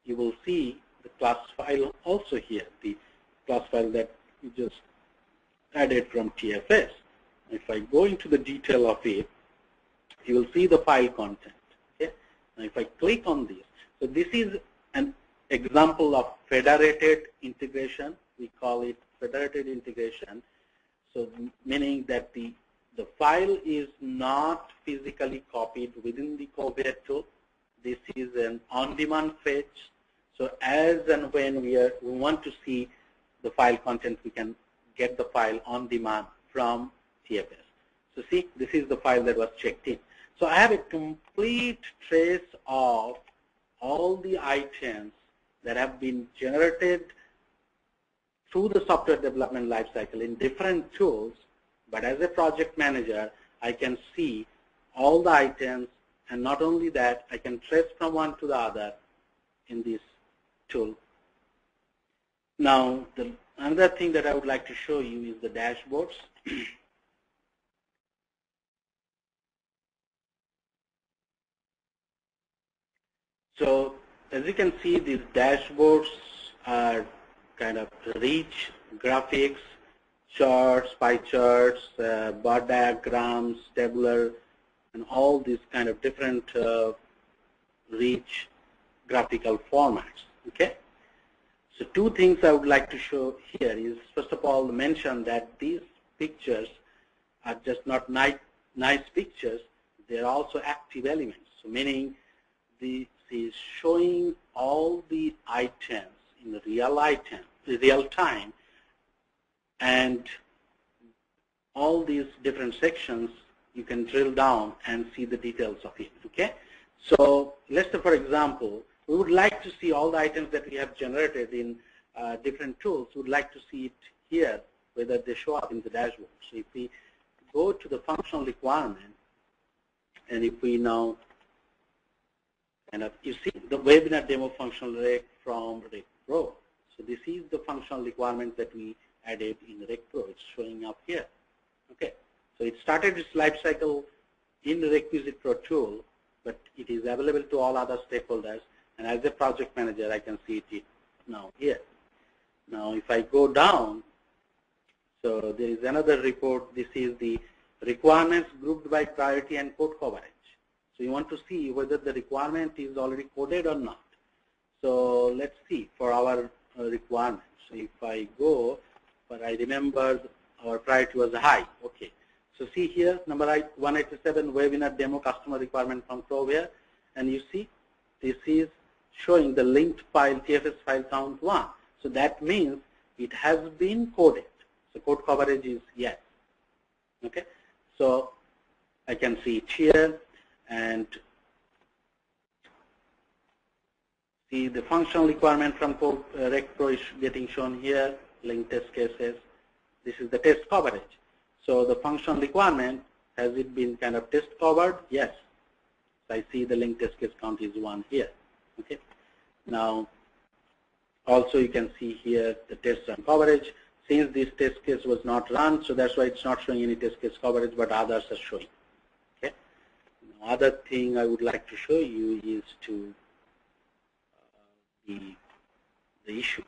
you will see the class file also here, the class file that we just added from TFS. If I go into the detail of it, you will see the file content. Okay? Now if I click on this, so this is an example of federated integration. We call it federated integration. So meaning that the file is not physically copied within the Kovair tool. This is an on-demand fetch. So as and when we want to see the file content, we can get the file on demand from TFS. So see, this is the file that was checked in. So I have a complete trace of all the items that have been generated through the software development lifecycle in different tools. But as a project manager, I can see all the items, and not only that, I can trace from one to the other in this tool. Now, another thing that I would like to show you is the dashboards. So as you can see, these dashboards are kind of rich graphics, charts, pie charts, bar diagrams, tabular, and all these kind of different rich graphical formats. Okay. So two things I would like to show here is, first of all, mention that these pictures are just not nice pictures, they're also active elements. So meaning this is showing all the items in real time, and all these different sections you can drill down and see the details of it. Okay. So let's say, for example, we would like to see all the items that we have generated in different tools. We would like to see it here, whether they show up in the dashboard. So if we go to the functional requirement, and if we now you see the webinar demo functional rec from RecPro. So this is the functional requirement that we added in RecPro. It's showing up here. Okay. So it started its life cycle in the Requisite Pro tool, but it is available to all other stakeholders. And as a project manager, I can see it now here. Now, if I go down, so there is another report. This is the requirements grouped by priority and code coverage. So you want to see whether the requirement is already coded or not. So let's see for our requirements. So if I go, but I remember our priority was high. Okay. So see here, number 187, webinar demo customer requirement from Kovair, and you see this is showing the linked file TFS file count 1. So that means it has been coded. So code coverage is yes. Okay. So I can see it here, and see the functional requirement from RecPro is getting shown here, linked test cases. This is the test coverage. So the functional requirement, has it been kind of test covered? Yes. So I see the linked test case count is 1 here. Okay. Now, also you can see here the test run coverage. Since this test case was not run, so that's why it's not showing any test case coverage, but others are showing. Okay. Now, other thing I would like to show you is to the issue.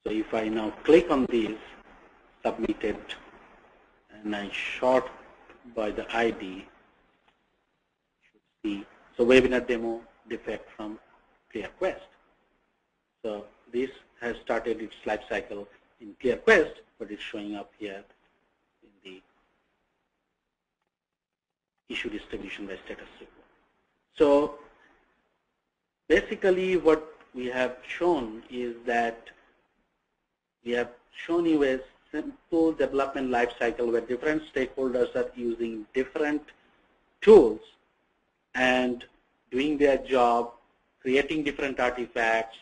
So if I now click on this, submitted, and I sort by the ID, you should see, so webinar demo defect from Clearcase. So this has started its life cycle in Clearcase, but it's showing up here in the issue distribution by status report. So basically what we have shown is that we have shown you a simple development life cycle where different stakeholders are using different tools and doing their job, creating different artifacts,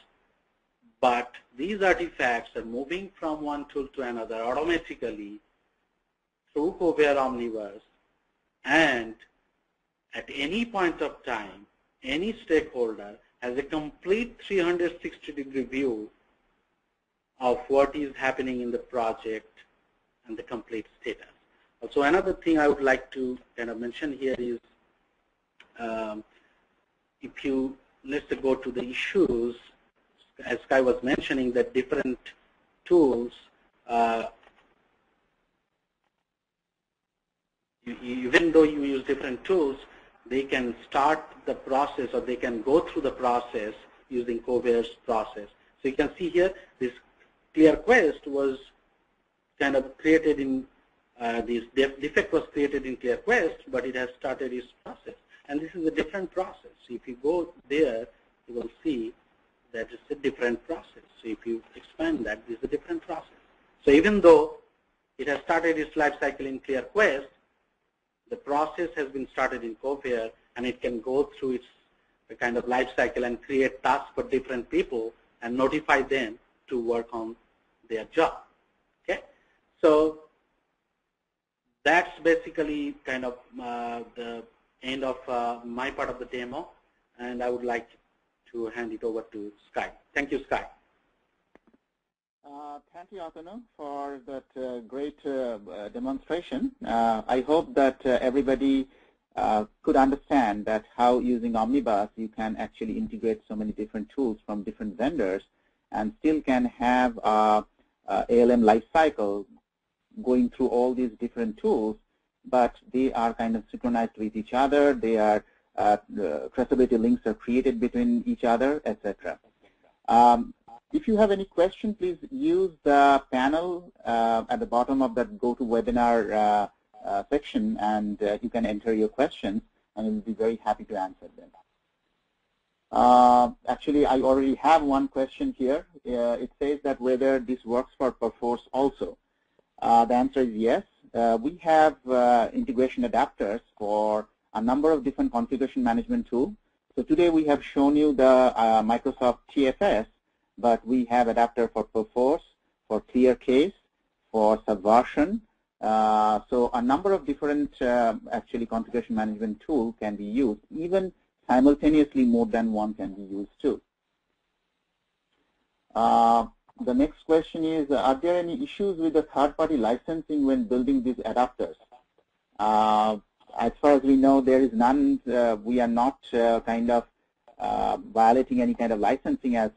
but these artifacts are moving from one tool to another automatically through Kovair Omnibus, and at any point of time, any stakeholder has a complete 360-degree view of what is happening in the project and the complete status. Also, another thing I would like to kind of mention here is, if you, let's go to the issues, as Sky was mentioning, that different tools, even though you use different tools, they can start the process, or they can go through the process using Kovair's process. So you can see here, this Clearcase was kind of created in, this defect was created in Clearcase, but it has started its process. And this is a different process. So if you go there, you will see that it's a different process. So if you expand that, this is a different process. So even though it has started its life cycle in Clearcase, the process has been started in Kovair, and it can go through its kind of life cycle and create tasks for different people and notify them to work on their job. Okay, so that's basically kind of the end of my part of the demo, and I would like to hand it over to Sky. Thank you, Sky. Thank you, Atanu, for that great demonstration. I hope that everybody could understand that how using Omnibus you can actually integrate so many different tools from different vendors and still can have ALM lifecycle going through all these different tools, but they are kind of synchronized with each other. They are traceability links are created between each other, etc. If you have any question, please use the panel at the bottom of that GoToWebinar section, and you can enter your questions, and we'll be very happy to answer them. Actually, I already have one question here. It says that whether this works for Perforce also. The answer is yes. We have integration adapters for a number of different configuration management tools. So today we have shown you the Microsoft TFS, but we have adapter for Perforce, for Clearcase, for Subversion. So a number of different actually configuration management tools can be used. Even simultaneously, more than one can be used too. The next question is, are there any issues with the third-party licensing when building these adapters? As far as we know, there is none. We are not kind of violating any kind of licensing as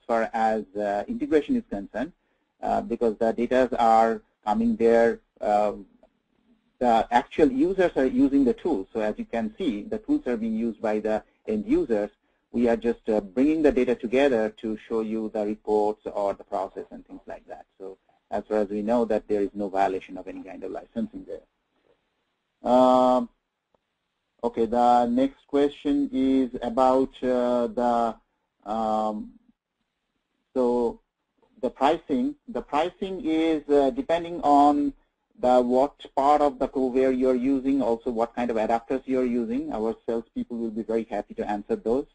far as integration is concerned, because the data are coming there. The actual users are using the tools. So as you can see, the tools are being used by the end users. We are just bringing the data together to show you the reports or the process and things like that. So as far as we know, that there is no violation of any kind of licensing there. Okay, the next question is about so the pricing. The pricing is depending on what part of the Kovair you're using, also what kind of adapters you're using. Our salespeople will be very happy to answer those.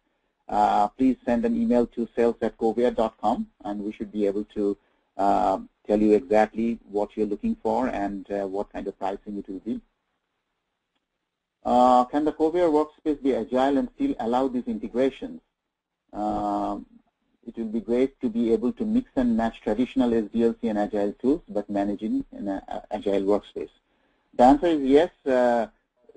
Please send an email to sales@kovair.com, and we should be able to tell you exactly what you're looking for and what kind of pricing it will be. Can the Kovair workspace be agile and still allow these integrations? It will be great to be able to mix and match traditional SDLC and agile tools, but managing in an agile workspace. The answer is yes.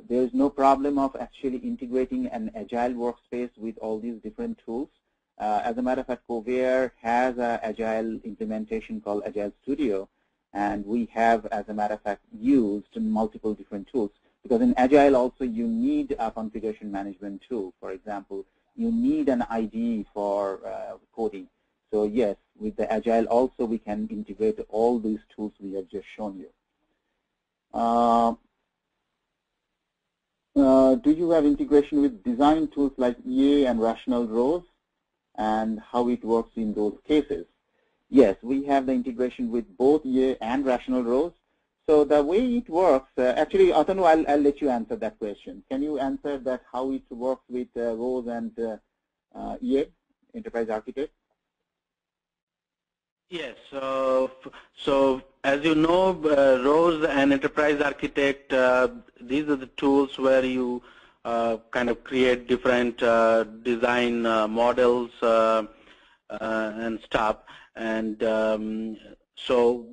There is no problem of actually integrating an agile workspace with all these different tools. As a matter of fact, Kovair has an agile implementation called Agile Studio, and we have, as a matter of fact, used multiple different tools. Because in Agile also you need a configuration management tool. For example, you need an IDE for coding. So yes, with the Agile also we can integrate all these tools we have just shown you. Do you have integration with design tools like EA and Rational Rows, and how it works in those cases? Yes, we have the integration with both EA and Rational Rows. So the way it works, actually, Atanu, I'll let you answer that question. Can you answer that how it works with rows and EA, Enterprise Architect? Yes. So as you know, ROSE and Enterprise Architect, these are the tools where you kind of create different design models and stuff. And so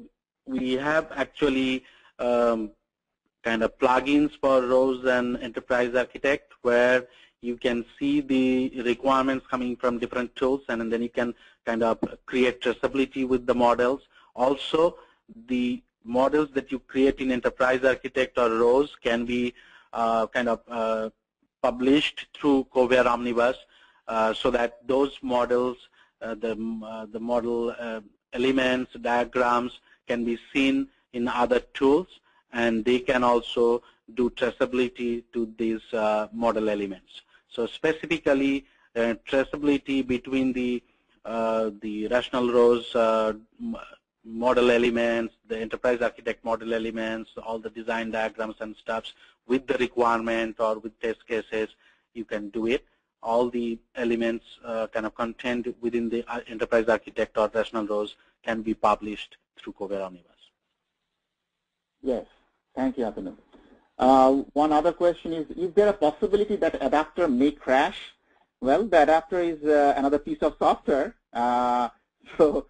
we have actually kind of plugins for ROSE and Enterprise Architect where you can see the requirements coming from different tools, and then you can kind of create traceability with the models. Also, the models that you create in Enterprise Architect or ROSE can be kind of published through Kovair Omnibus, so that those models, the model elements, diagrams can be seen in other tools, and they can also do traceability to these model elements. So specifically, traceability between the rational ROSE model elements, the Enterprise Architect model elements, all the design diagrams and stuffs with the requirement or with test cases, you can do it. All the elements kind of contained within the Enterprise Architect or rational ROSE can be published through Kovair Omnibus. Yes, thank you, Abhinav. One other question is there a possibility that adapter may crash? Well, the adapter is another piece of software. So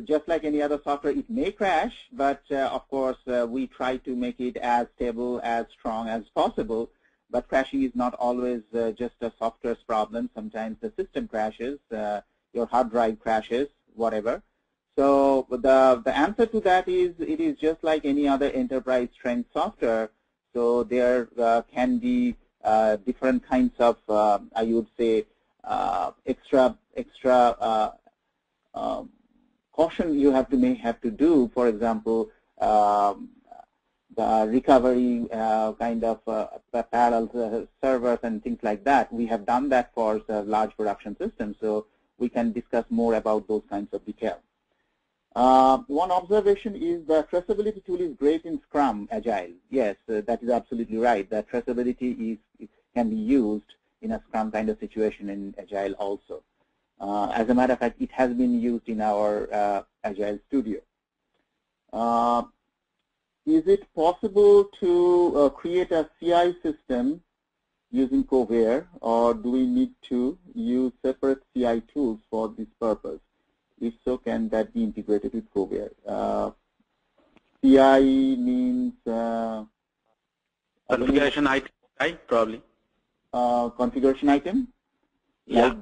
just like any other software, it may crash, but of course, we try to make it as stable, as strong as possible. But crashing is not always just a software's problem. Sometimes the system crashes, your hard drive crashes, whatever. So the answer to that is it is just like any other enterprise strength software. So there can be different kinds of, I would say, extra caution you may have to do. For example, the recovery kind of parallel servers and things like that. We have done that for large production systems, so we can discuss more about those kinds of details. One observation is the traceability tool is great in Scrum Agile. Yes, that is absolutely right. That traceability can be used in a Scrum kind of situation in Agile also. As a matter of fact, it has been used in our Agile Studio. Is it possible to create a CI system using Kovair, or do we need to use separate CI tools for this purpose? If so, can that be integrated with Kovair? CI means configuration item, right? Probably. Configuration item. Yeah.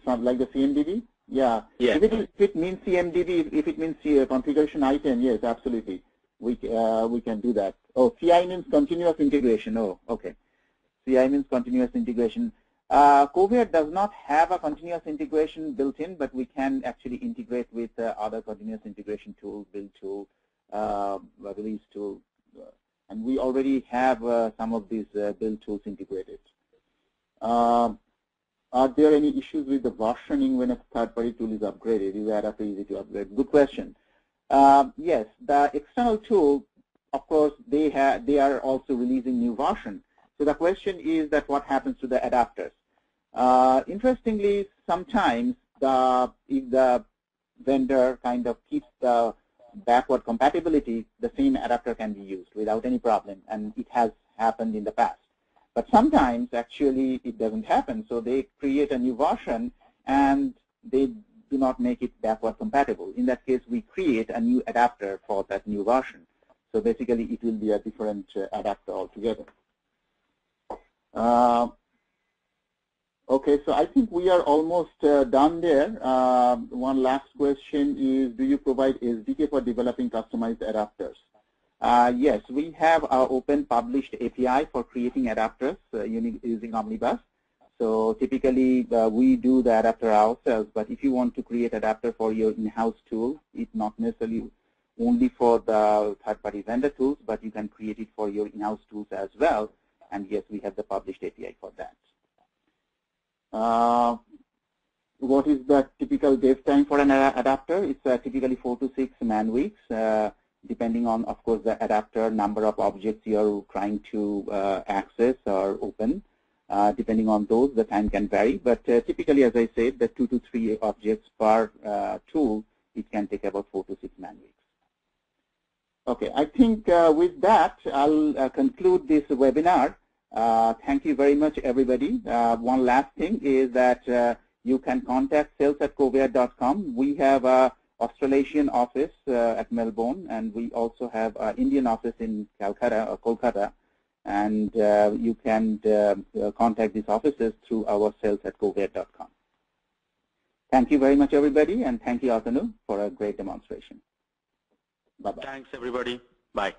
Like the CMDB. Yeah. Yeah. If it means CMDB, if it means configuration item, yes, absolutely. We can do that. Oh, CI means continuous integration. Oh, okay. CI means continuous integration. Kovair does not have a continuous integration built in, but we can actually integrate with other continuous integration tools, build tool, release tool, and we already have some of these build tools integrated. Are there any issues with the versioning when a third-party tool is upgraded? Is that easy to upgrade? Good question. Yes, the external tool, of course, they are also releasing new version. So the question is that what happens to the adapters? Interestingly, sometimes if the vendor kind of keeps the backward compatibility, the same adapter can be used without any problem, and it has happened in the past. But sometimes actually it doesn't happen, so they create a new version and they do not make it backward compatible. In that case, we create a new adapter for that new version. So basically it will be a different adapter altogether. Okay, so I think we are almost done there. One last question is, do you provide SDK for developing customized adapters? Yes, we have our open published API for creating adapters using Omnibus. So typically we do the adapter ourselves, but if you want to create adapter for your in-house tool, it's not necessarily only for the third-party vendor tools, but you can create it for your in-house tools as well. And yes, we have the published API for that. What is the typical dev time for an adapter? It's typically 4 to 6 man weeks, depending on, of course, the adapter number of objects you're trying to access or open. Depending on those, the time can vary. But typically, as I said, the 2 to 3 objects per tool it can take about 4 to 6 man weeks. Okay, I think with that, I'll conclude this webinar. Thank you very much, everybody. One last thing is that you can contact sales@kovair.com. We have an Australasian office at Melbourne, and we also have an Indian office in Calcutta or Kolkata. And you can contact these offices through our sales@kovair.com. Thank you very much, everybody, and thank you, Atanu, for a great demonstration. Bye-bye. Thanks, everybody. Bye.